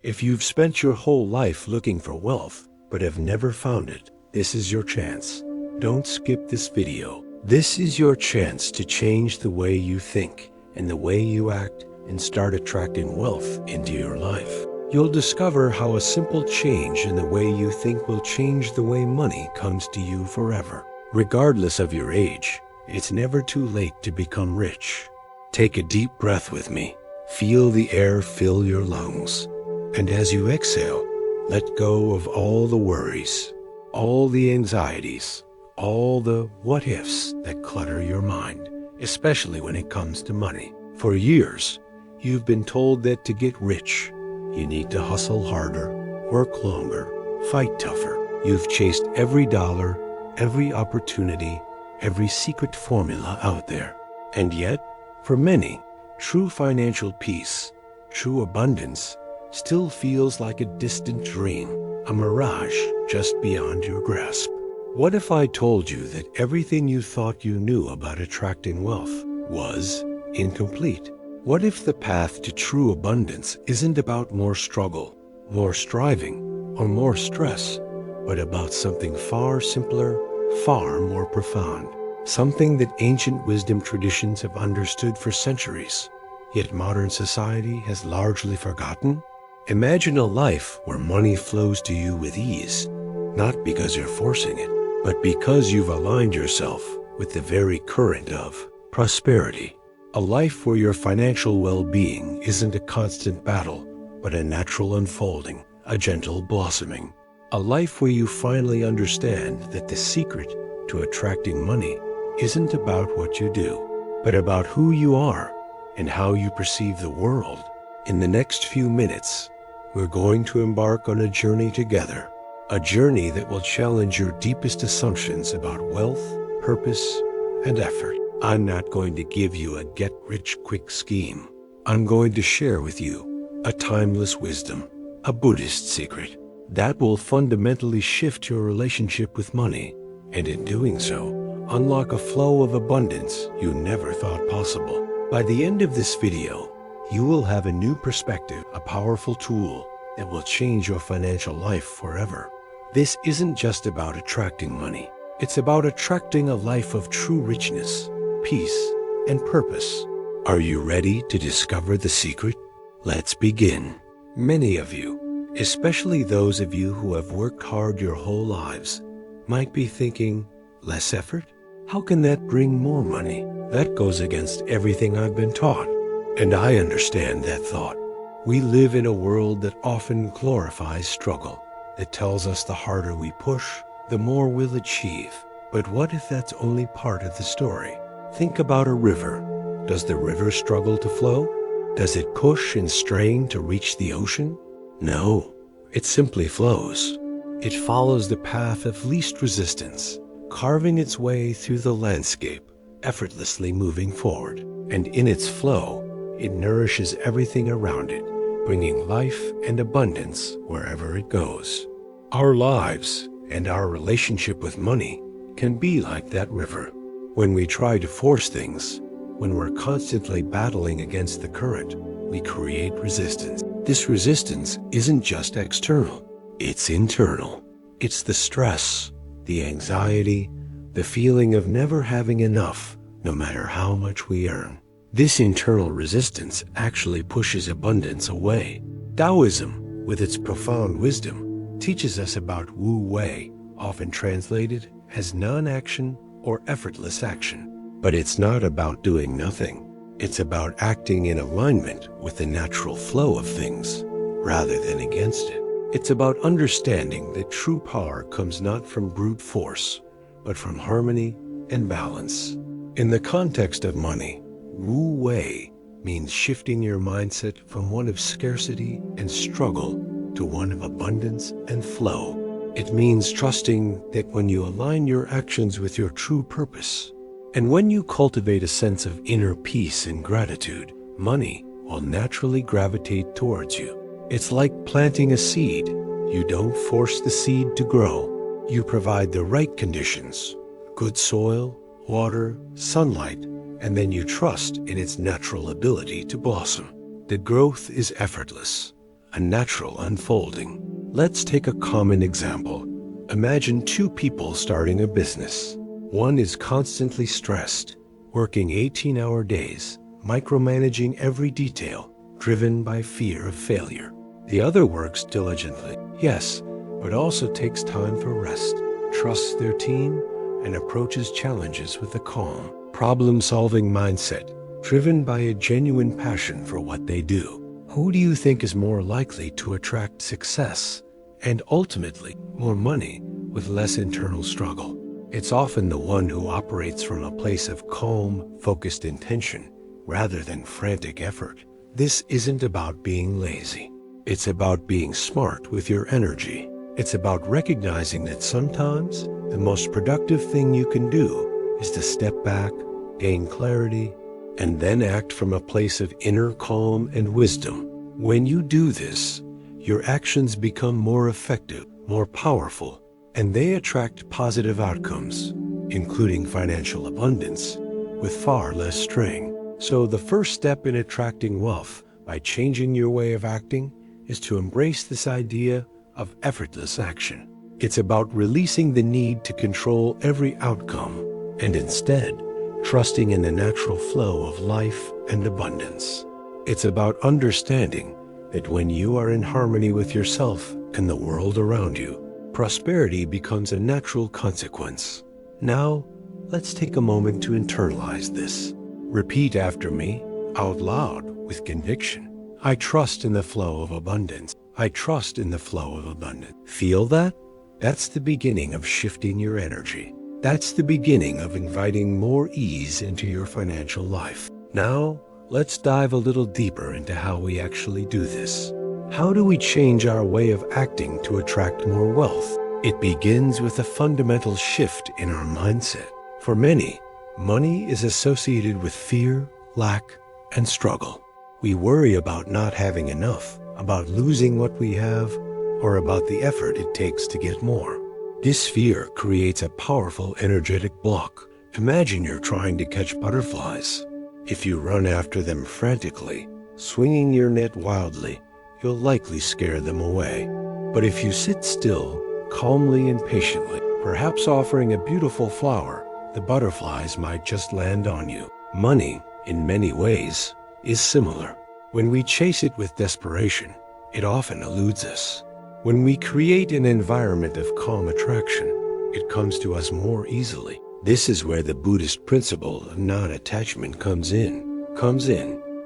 If you've spent your whole life looking for wealth, but have never found it, this is your chance. Don't skip this video. This is your chance to change the way you think and the way you act and start attracting wealth into your life. You'll discover how a simple change in the way you think will change the way money comes to you forever. Regardless of your age, it's never too late to become rich. Take a deep breath with me. Feel the air fill your lungs. And as you exhale, let go of all the worries, all the anxieties, all the what-ifs that clutter your mind, especially when it comes to money. For years, you've been told that to get rich, you need to hustle harder, work longer, fight tougher. You've chased every dollar, every opportunity, every secret formula out there. And yet, for many, true financial peace, true abundance, still feels like a distant dream, a mirage just beyond your grasp. What if I told you that everything you thought you knew about attracting wealth was incomplete? What if the path to true abundance isn't about more struggle, more striving, or more stress, but about something far simpler, far more profound? Something that ancient wisdom traditions have understood for centuries, yet modern society has largely forgotten? Imagine a life where money flows to you with ease, not because you're forcing it, but because you've aligned yourself with the very current of prosperity. A life where your financial well-being isn't a constant battle, but a natural unfolding, a gentle blossoming. A life where you finally understand that the secret to attracting money isn't about what you do, but about who you are and how you perceive the world. In the next few minutes, we're going to embark on a journey together, a journey that will challenge your deepest assumptions about wealth, purpose, and effort. I'm not going to give you a get-rich-quick scheme. I'm going to share with you a timeless wisdom, a Buddhist secret, that will fundamentally shift your relationship with money, and in doing so, unlock a flow of abundance you never thought possible. By the end of this video, you will have a new perspective, a powerful tool that will change your financial life forever. This isn't just about attracting money. It's about attracting a life of true richness, peace, and purpose. Are you ready to discover the secret? Let's begin. Many of you, especially those of you who have worked hard your whole lives, might be thinking, less effort? How can that bring more money? That goes against everything I've been taught. And I understand that thought. We live in a world that often glorifies struggle, that tells us the harder we push, the more we'll achieve. But what if that's only part of the story? Think about a river. Does the river struggle to flow? Does it push and strain to reach the ocean? No, it simply flows. It follows the path of least resistance, carving its way through the landscape, effortlessly moving forward. And in its flow, it nourishes everything around it, bringing life and abundance wherever it goes. Our lives and our relationship with money can be like that river. When we try to force things, when we're constantly battling against the current, we create resistance. This resistance isn't just external, it's internal. It's the stress, the anxiety, the feeling of never having enough, no matter how much we earn. This internal resistance actually pushes abundance away. Taoism, with its profound wisdom, teaches us about Wu Wei, often translated as non-action or effortless action. But it's not about doing nothing. It's about acting in alignment with the natural flow of things, rather than against it. It's about understanding that true power comes not from brute force, but from harmony and balance. In the context of money, Wu Wei means shifting your mindset from one of scarcity and struggle to one of abundance and flow. It means trusting that when you align your actions with your true purpose, and when you cultivate a sense of inner peace and gratitude, money will naturally gravitate towards you. It's like planting a seed. You don't force the seed to grow. You provide the right conditions, good soil, water, sunlight, and then you trust in its natural ability to blossom. The growth is effortless, a natural unfolding. Let's take a common example. Imagine two people starting a business. One is constantly stressed, working 18-hour days, micromanaging every detail, driven by fear of failure. The other works diligently, yes, but also takes time for rest, trusts their team, and approaches challenges with a calm, problem-solving mindset, driven by a genuine passion for what they do. Who do you think is more likely to attract success and ultimately more money with less internal struggle? It's often the one who operates from a place of calm, focused intention rather than frantic effort. This isn't about being lazy. It's about being smart with your energy. It's about recognizing that sometimes the most productive thing you can do is to step back, gain clarity, and then act from a place of inner calm and wisdom. When you do this, your actions become more effective, more powerful, and they attract positive outcomes, including financial abundance, with far less strain. So the first step in attracting wealth by changing your way of acting is to embrace this idea of effortless action. It's about releasing the need to control every outcome and instead trusting in the natural flow of life and abundance. It's about understanding that when you are in harmony with yourself and the world around you, prosperity becomes a natural consequence. Now, let's take a moment to internalize this. Repeat after me, out loud, with conviction. I trust in the flow of abundance. I trust in the flow of abundance. Feel that? That's the beginning of shifting your energy. That's the beginning of inviting more ease into your financial life. Now, let's dive a little deeper into how we actually do this. How do we change our way of acting to attract more wealth? It begins with a fundamental shift in our mindset. For many, money is associated with fear, lack, and struggle. We worry about not having enough, about losing what we have, or about the effort it takes to get more. This fear creates a powerful energetic block. Imagine you're trying to catch butterflies. If you run after them frantically, swinging your net wildly, you'll likely scare them away. But if you sit still, calmly and patiently, perhaps offering a beautiful flower, the butterflies might just land on you. Money, in many ways, is similar. When we chase it with desperation, it often eludes us. When we create an environment of calm attraction, it comes to us more easily. This is where the Buddhist principle of non-attachment comes in.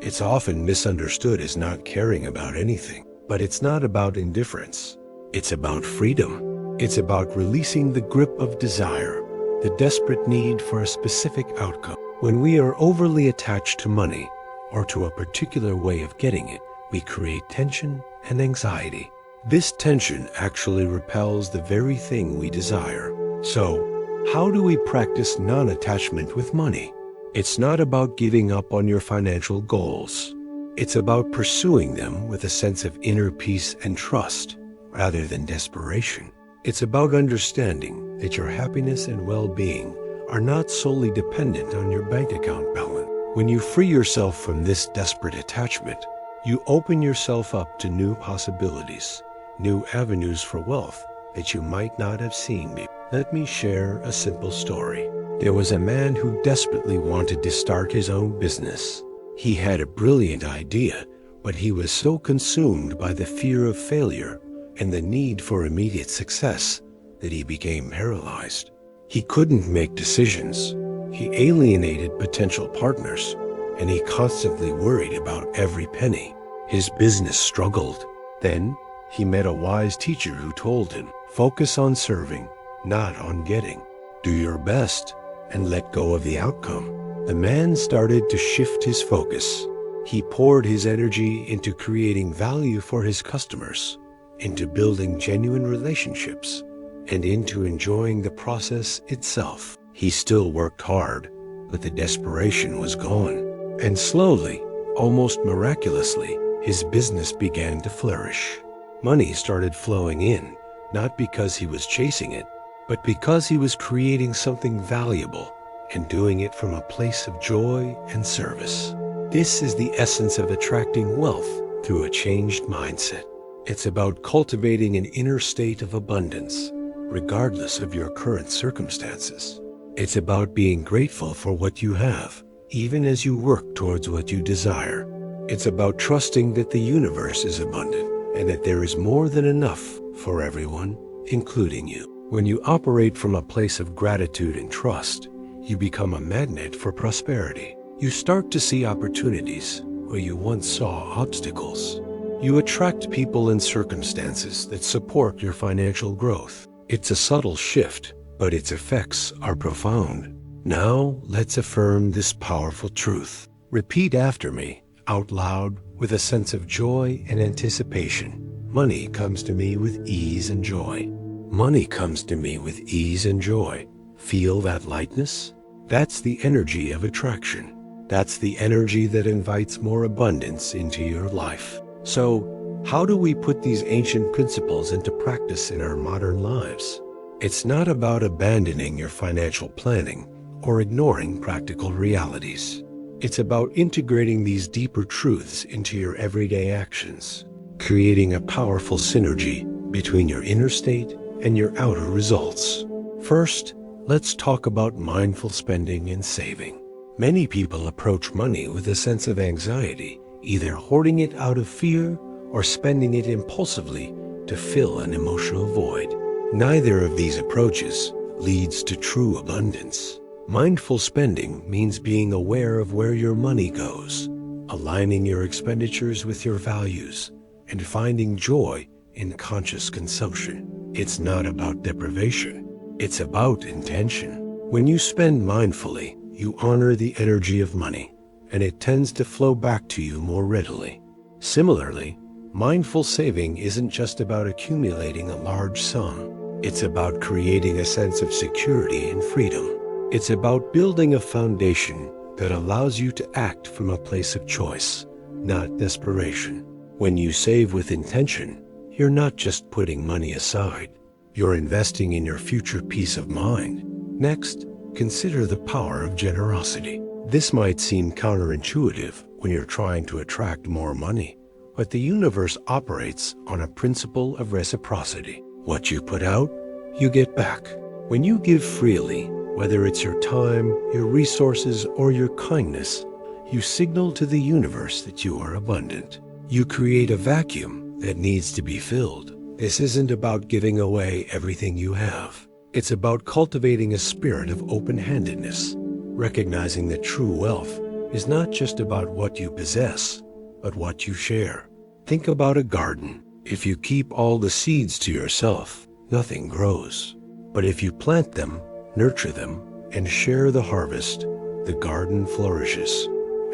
It's often misunderstood as not caring about anything, but it's not about indifference. It's about freedom. It's about releasing the grip of desire, the desperate need for a specific outcome. When we are overly attached to money or to a particular way of getting it, we create tension and anxiety. This tension actually repels the very thing we desire. So, how do we practice non-attachment with money? It's not about giving up on your financial goals. It's about pursuing them with a sense of inner peace and trust, rather than desperation. It's about understanding that your happiness and well-being are not solely dependent on your bank account balance. When you free yourself from this desperate attachment, you open yourself up to new possibilities, new avenues for wealth that you might not have seen before. Let me share a simple story. There was a man who desperately wanted to start his own business. He had a brilliant idea, but he was so consumed by the fear of failure and the need for immediate success that he became paralyzed. He couldn't make decisions. He alienated potential partners, and he constantly worried about every penny. His business struggled. Then, he met a wise teacher who told him, focus on serving, not on getting. Do your best and let go of the outcome. The man started to shift his focus. He poured his energy into creating value for his customers, into building genuine relationships, and into enjoying the process itself. He still worked hard, but the desperation was gone. And slowly, almost miraculously, his business began to flourish. Money started flowing in, not because he was chasing it, but because he was creating something valuable and doing it from a place of joy and service. This is the essence of attracting wealth through a changed mindset. It's about cultivating an inner state of abundance, regardless of your current circumstances. It's about being grateful for what you have, even as you work towards what you desire. It's about trusting that the universe is abundant and that there is more than enough for everyone, including you. When you operate from a place of gratitude and trust, you become a magnet for prosperity. You start to see opportunities where you once saw obstacles. You attract people and circumstances that support your financial growth. It's a subtle shift, but its effects are profound. Now, let's affirm this powerful truth. Repeat after me, out loud, with a sense of joy and anticipation. Money comes to me with ease and joy. Money comes to me with ease and joy. Feel that lightness? That's the energy of attraction. That's the energy that invites more abundance into your life. So, how do we put these ancient principles into practice in our modern lives? It's not about abandoning your financial planning or ignoring practical realities. It's about integrating these deeper truths into your everyday actions, creating a powerful synergy between your inner state and your outer results. First, let's talk about mindful spending and saving. Many people approach money with a sense of anxiety, either hoarding it out of fear or spending it impulsively to fill an emotional void. Neither of these approaches leads to true abundance. Mindful spending means being aware of where your money goes, aligning your expenditures with your values, and finding joy in conscious consumption. It's not about deprivation. It's about intention. When you spend mindfully, you honor the energy of money, and it tends to flow back to you more readily. Similarly, mindful saving isn't just about accumulating a large sum. It's about creating a sense of security and freedom. It's about building a foundation that allows you to act from a place of choice, not desperation. When you save with intention, you're not just putting money aside. You're investing in your future peace of mind. Next, consider the power of generosity. This might seem counterintuitive when you're trying to attract more money, but the universe operates on a principle of reciprocity. What you put out, you get back. When you give freely, whether it's your time, your resources, or your kindness, you signal to the universe that you are abundant. You create a vacuum that needs to be filled. This isn't about giving away everything you have. It's about cultivating a spirit of open-handedness, recognizing that true wealth is not just about what you possess, but what you share. Think about a garden. If you keep all the seeds to yourself, nothing grows. But if you plant them, nurture them, and share the harvest, the garden flourishes,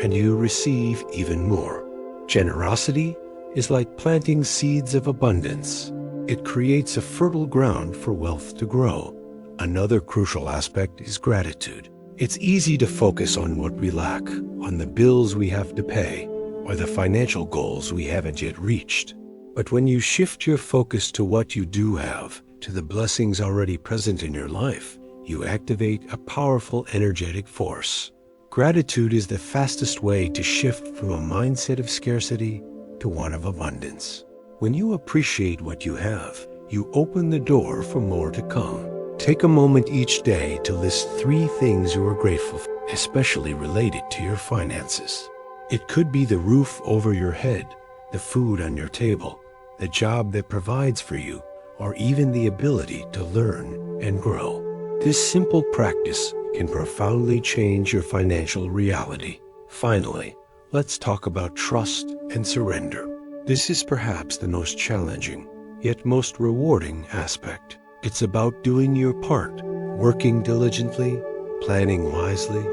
and you receive even more. Generosity is like planting seeds of abundance. It creates a fertile ground for wealth to grow. Another crucial aspect is gratitude. It's easy to focus on what we lack, on the bills we have to pay, or the financial goals we haven't yet reached. But when you shift your focus to what you do have, to the blessings already present in your life, you activate a powerful energetic force. Gratitude is the fastest way to shift from a mindset of scarcity to one of abundance. When you appreciate what you have, you open the door for more to come. Take a moment each day to list 3 things you are grateful for, especially related to your finances. It could be the roof over your head, the food on your table, the job that provides for you, or even the ability to learn and grow. This simple practice can profoundly change your financial reality. Finally, let's talk about trust and surrender. This is perhaps the most challenging, yet most rewarding aspect. It's about doing your part, working diligently, planning wisely,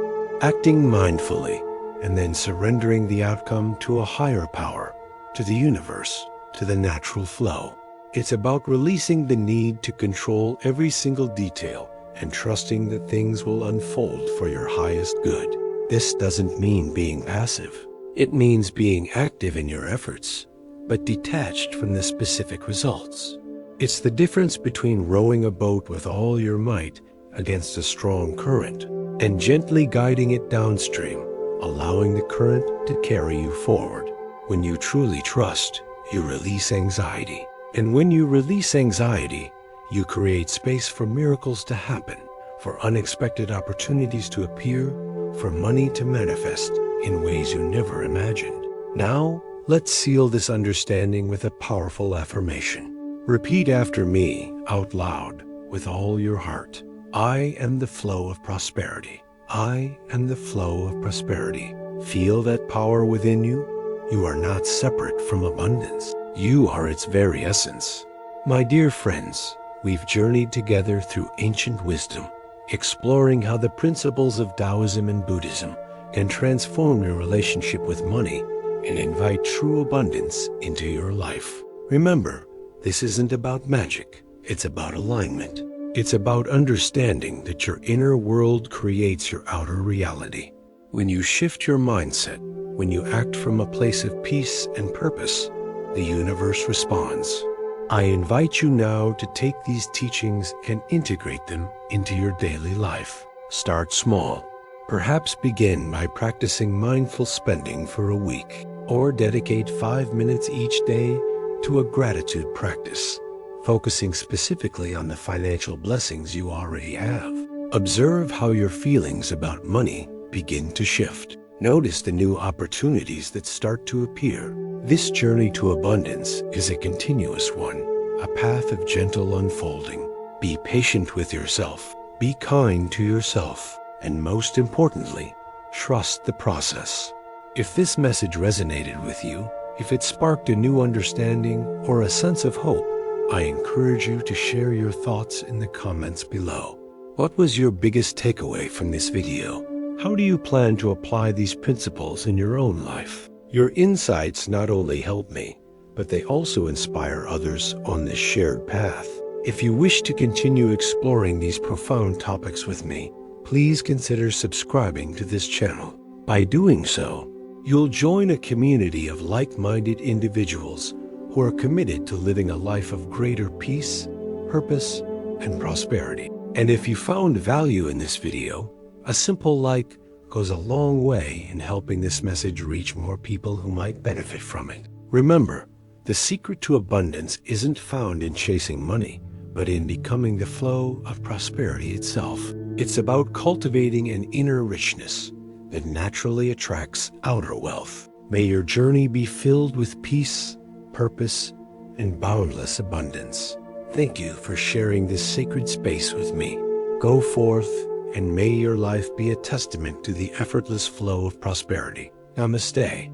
acting mindfully, and then surrendering the outcome to a higher power, to the universe, to the natural flow. It's about releasing the need to control every single detail and trusting that things will unfold for your highest good. This doesn't mean being passive. It means being active in your efforts, but detached from the specific results. It's the difference between rowing a boat with all your might against a strong current and gently guiding it downstream, allowing the current to carry you forward. When you truly trust, you release anxiety. And when you release anxiety, you create space for miracles to happen, for unexpected opportunities to appear, for money to manifest in ways you never imagined. Now, let's seal this understanding with a powerful affirmation. Repeat after me out loud with all your heart. I am the flow of prosperity. I am the flow of prosperity. Feel that power within you. You are not separate from abundance. You are its very essence. My dear friends, we've journeyed together through ancient wisdom, exploring how the principles of Taoism and Buddhism can transform your relationship with money and invite true abundance into your life. Remember, this isn't about magic. It's about alignment. It's about understanding that your inner world creates your outer reality. When you shift your mindset, when you act from a place of peace and purpose, the universe responds. I invite you now to take these teachings and integrate them into your daily life. Start small. Perhaps begin by practicing mindful spending for a week, or dedicate 5 minutes each day to a gratitude practice, focusing specifically on the financial blessings you already have. Observe how your feelings about money begin to shift. Notice the new opportunities that start to appear. This journey to abundance is a continuous one, a path of gentle unfolding. Be patient with yourself, be kind to yourself, and most importantly, trust the process. If this message resonated with you, if it sparked a new understanding or a sense of hope, I encourage you to share your thoughts in the comments below. What was your biggest takeaway from this video? How do you plan to apply these principles in your own life? Your insights not only help me, but they also inspire others on this shared path. If you wish to continue exploring these profound topics with me, please consider subscribing to this channel. By doing so, you'll join a community of like-minded individuals who are committed to living a life of greater peace, purpose, and prosperity. And if you found value in this video, a simple like goes a long way in helping this message reach more people who might benefit from it. Remember, the secret to abundance isn't found in chasing money, but in becoming the flow of prosperity itself. It's about cultivating an inner richness that naturally attracts outer wealth. May your journey be filled with peace, purpose, and boundless abundance. Thank you for sharing this sacred space with me. Go forth, and may your life be a testament to the effortless flow of prosperity. Namaste.